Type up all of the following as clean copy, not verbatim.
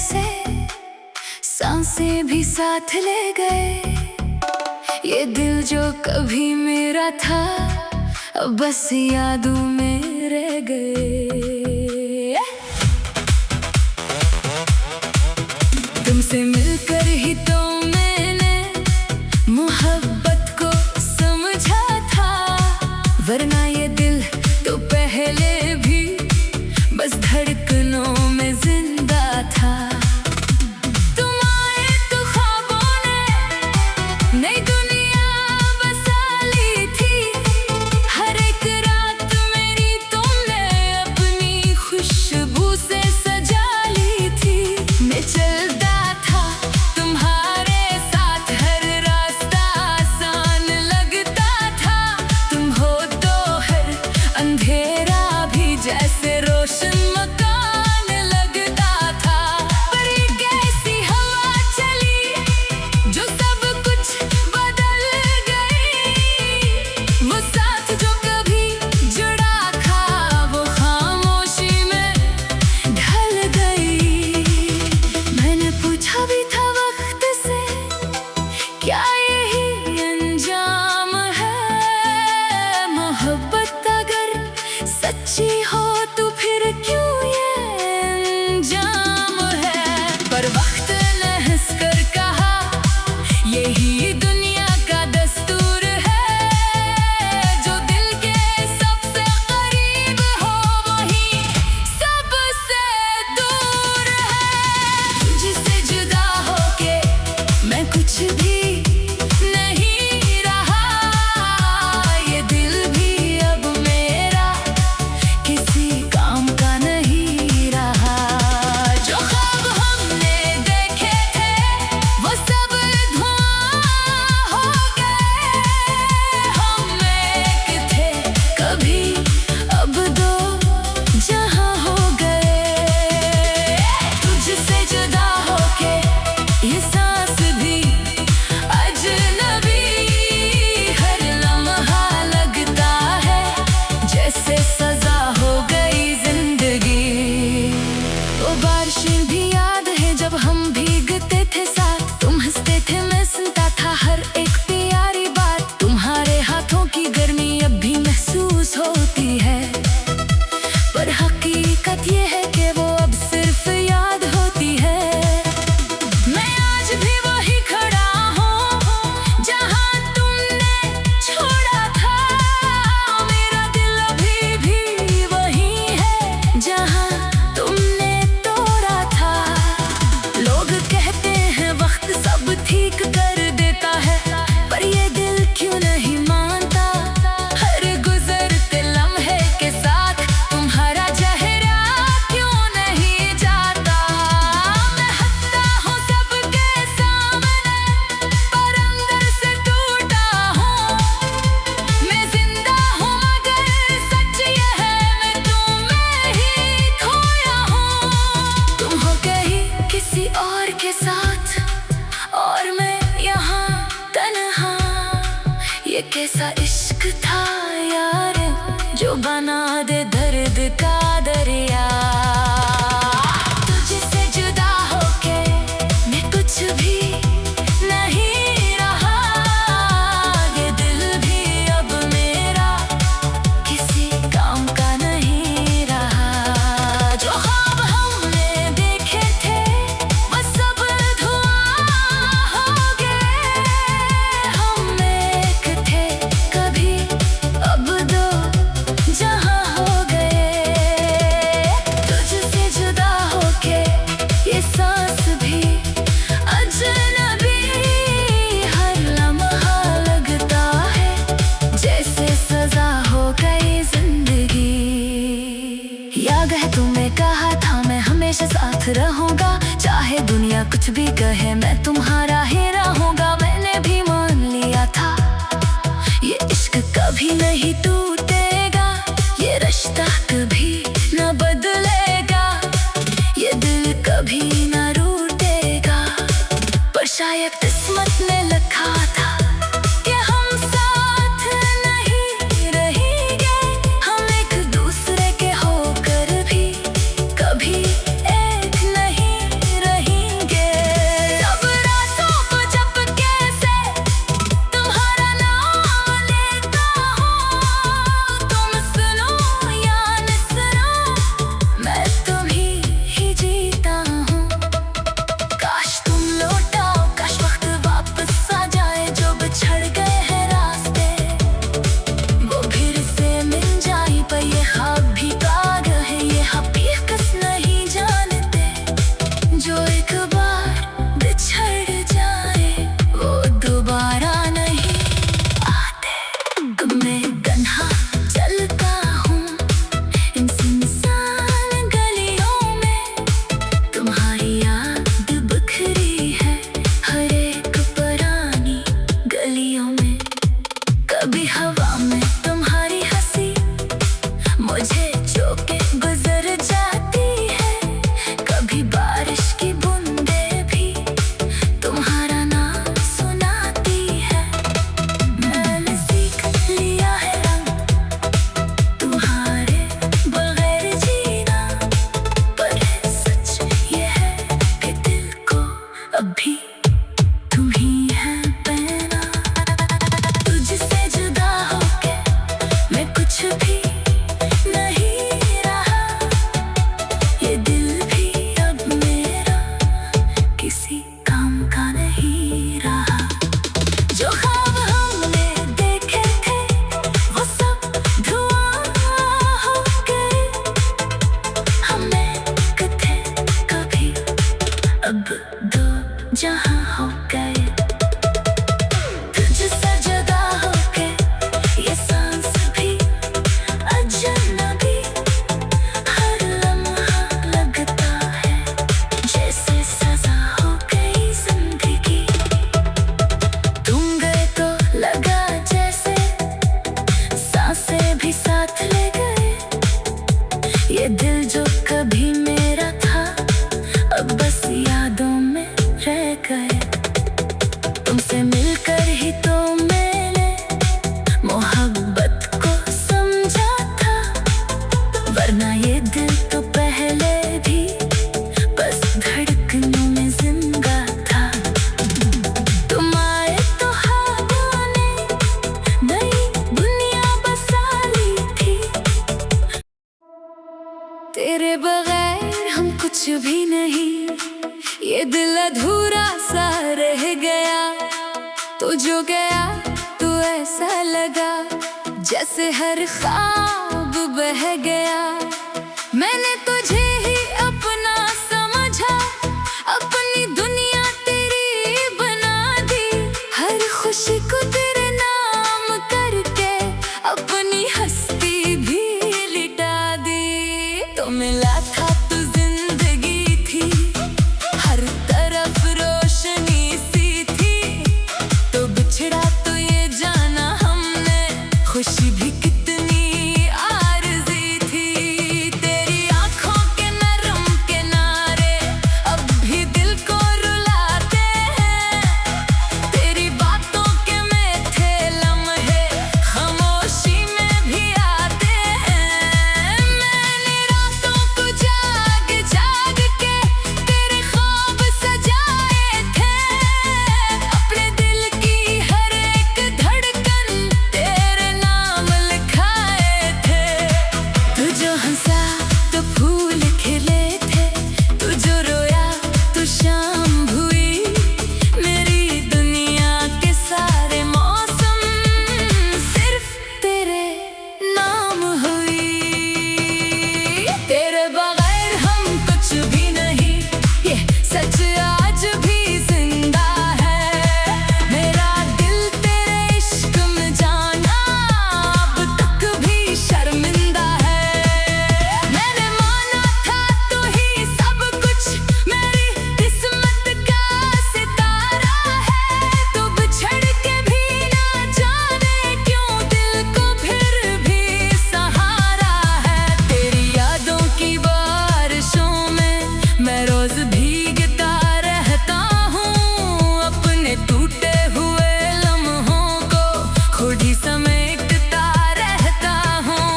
से सांसें भी साथ ले गए। ये दिल जो कभी मेरा था अब बस यादों में रह गए। तुमसे मिलकर ही तो मैंने मोहब्बत को समझा था, वरना ये दिल तो पहले भी बस धड़कनों में जिंदा था। तुम आए तो ख्वाबों ने नई दुनिया बसा ली थी। हर एक रात मेरी तुमने अपनी खुशबू से सजा ली थी। मैं चलता था तुम्हारे साथ, हर रास्ता आसान लगता था। तुम हो तो हर अंधेरा भी जैसे रोशन मकान लगता था। पर ये कैसी हवा चली जो सब कुछ बदल गई। वो साथ जो कभी जुड़ा था वो खामोशी में ढल गई। मैंने पूछा भी था वक्त से, क्या यही अंजाम है। मोहब्बत अगर सच्ची हो तो फिर क्यों ये अंजाम है। पर वक्त ने हंसकर कहा यही दुनिया का दस्तूर है। जो दिल के सबसे करीब हो वही सबसे दूर है। तुझसे जुदा होके मैं कुछ भी नहीं रहा। ये दिल भी अब मेरा किसी काम का नहीं रहा। जो ख्वाब हमने देखे थे वो सब धुआं हो गए। हम एक थे कभी, अब दो जहां हो गए। तुझसे जुदा होके ये सांस भी अजनबी। हर लम्हा लगता है जैसे सजा हो गई जिंदगी। वो बारिशें भी याद है जब हम भीगते थे साथ। तुम हंसते थे मैं सुनता था हर एक प्यारी बात। तुम्हारे हाथों की गर्मी अब भी महसूस होती है। पर हकीकत ये है कि वो अब सिर्फ याद होती है। मैं आज भी वही खड़ा हूँ जहाँ तुमने छोड़ा था। मेरा दिल अभी भी वही है जहाँ तुमने तोड़ा था। लोग कहते हैं वक्त सब ठीक कर देता है, पर ये दिल क्यों नहीं मानता। हर गुजरते लम्हे के साथ तुम्हारा चेहरा क्यों नहीं जाता। मैं हंसता हूँ सबके सामने पर अंदर से टूटा हूँ। मैं जिंदा हूँ मगर सच ये है मैं तुम्हें ही खोया हूँ। तुम हो गई किसी और के साथ और मैं यहाँ तन्हा। ये कैसा इश्क था यार जो बना दे दर्द का दरिया। तुझसे जुदा होके मैं कुछ भी नहीं रहा। ये दिल भी अब मेरा किसी काम का नहीं रहा। जो ख्वाब हमने देखे थे वो सब धुआं हो गए। हम एक थे कभी, अब दो जहां हो गए। तुझसे जुदा होके ये सांस भी अजनबी। हर लम्हा लगता है जैसे सजा हो गई जिंदगी। याद है तुम्हें कहा था मैं हमेशा साथ रहूंगा। चाहे दुनिया कुछ भी कहे मैं तुम्हारा ही रहूंगा। मैंने भी मान लिया था ये इश्क कभी नहीं टूटेगा। ये रिश्ता कभी न बदलेगा। ये दिल कभी न रूठेगा। पर शायद किस्मत ने लिखा था कि हम साथ नहीं रहेंगे। हम एक दूसरे के होकर भी कभी एक नहीं रहेंगे। जहां हो गए, तुझसे जुदा होके ये सांस भी अजनबी। हर लम्हा लगता है जैसे सजा हो गई जिंदगी। तुम गए तो लगा जैसे सांसें भी साथ ले गए। ये दिल जो कभी मेरा था अब बस यादों में रह गए। तुमसे मिलकर ही तो मैंने मोहब्बत को समझा था, वरना ये दिल तो पहले भी बस धड़कनों में जिंदा था। तुम आए तो हवा ने नई दुनिया बसा ली थी। तेरे बगैर हम कुछ भी नहीं, ये दिल अधूरा सा रह गया। तो जो गया तो ऐसा लगा जैसे हर ख्वाब बह गया। मैंने तुझे ही अपना समझा, अपनी दुनिया तेरी बना दी। हर खुशी को तेरे नाम करके अपनी हस्ती भी लिटा दी। तो मिला था तो जिंदगी थी, हर तरफ रोशनी सी थी। तो बिछड़ा तो ये जाना हमने, खुशी भी कितनी आरज़ी थी। तेरी आंखों के नरम किनारे अब भी दिल को रुलाते हैं। तेरी बातों के मीठे लम्हे खामोशी में भी आते हैं। मैंने रातों को जाग जाग के तेरे ख्वाब सजाए थे। अपने दिल की हर एक धड़कन तेरे नाम लिखाए थे। तू जो हंसा तो फूल खिले थे, तू जो रोया तो शाम हुई। मेरी दुनिया के सारे मौसम सिर्फ तेरे नाम हुई। तेरे बगैर हम कुछ भी नहीं, ये सच आज भी जिंदा है। मेरा दिल तेरे इश्क में जाना अब तक भी शर्मिंदा है। मैंने माना था तो ही सब कुछ, मेरी किस्मत का सितारा है। तो बिछड़ के भी ना जाने क्यों दिल को फिर भी सहारा है। तेरी यादों की बारिशों में मैं रोज भीगता रहता हूँ। अपने टूटे हुए लम्हों को खुद ही समेटता रहता हूँ।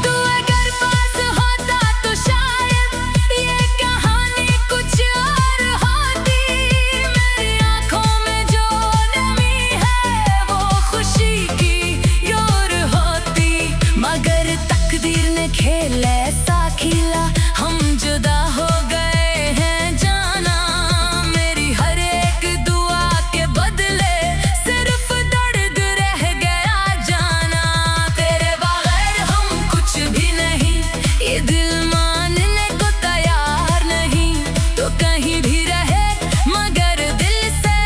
तू अगर पास होता तो शायद ये कहानी कुछ और होती। मेरी आंखों में जो नमी है वो खुशी की योर होती। मगर तकदीर ने खेल ऐसा खिला, हम जुदा हो गए हैं जाना। मेरी हर एक दुआ के बदले सिर्फ दर्द रह गया जाना। तेरे बगैर हम कुछ भी नहीं, ये दिल मानने को तैयार नहीं। तो कहीं भी रहे मगर दिल से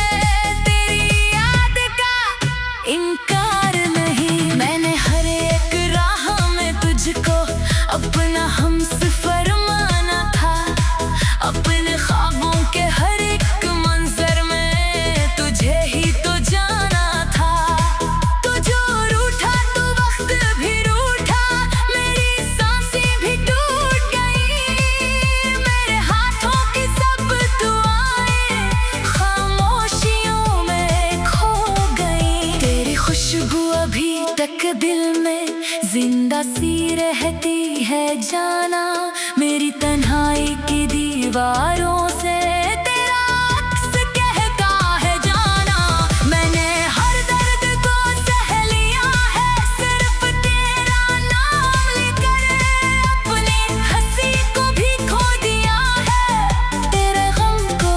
तेरी याद का इनकार नहीं। मैंने हर एक राह में तुझको अपना हमसफर माना था। अपने ख्वाबों के हर एक मंजर में तुझे ही तो जाना था। तू जो रूठा तो वक्त भी रूठा, मेरी सांसें भी टूट गई। मेरे हाथों की सब दुआएं खामोशियों में खो गई। तेरी खुशबू अभी तक दिल में जिंदा सी रहती है जाना। मेरी तन्हाई की दीवारों से तेरा अक्स कहता है जाना। मैंने हर दर्द को सह लिया है सिर्फ तेरा नाम लेकर। अपनी हंसी को भी खो दिया है तेरे गम को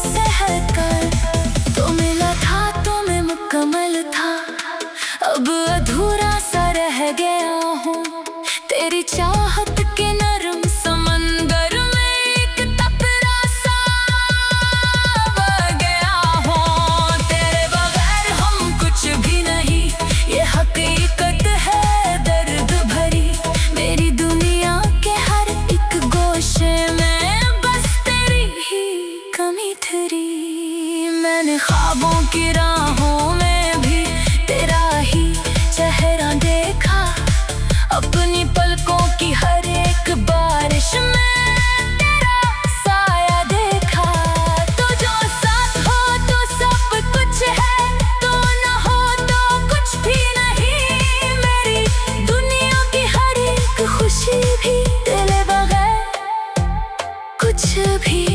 सह कर। तो मिला था तो मैं मुकम्मल था, अब अधूरा सा रह गया हूँ। तेरी चाहत के नरम समंदर में एक तपरा सा भी तेरे बगैर कुछ भी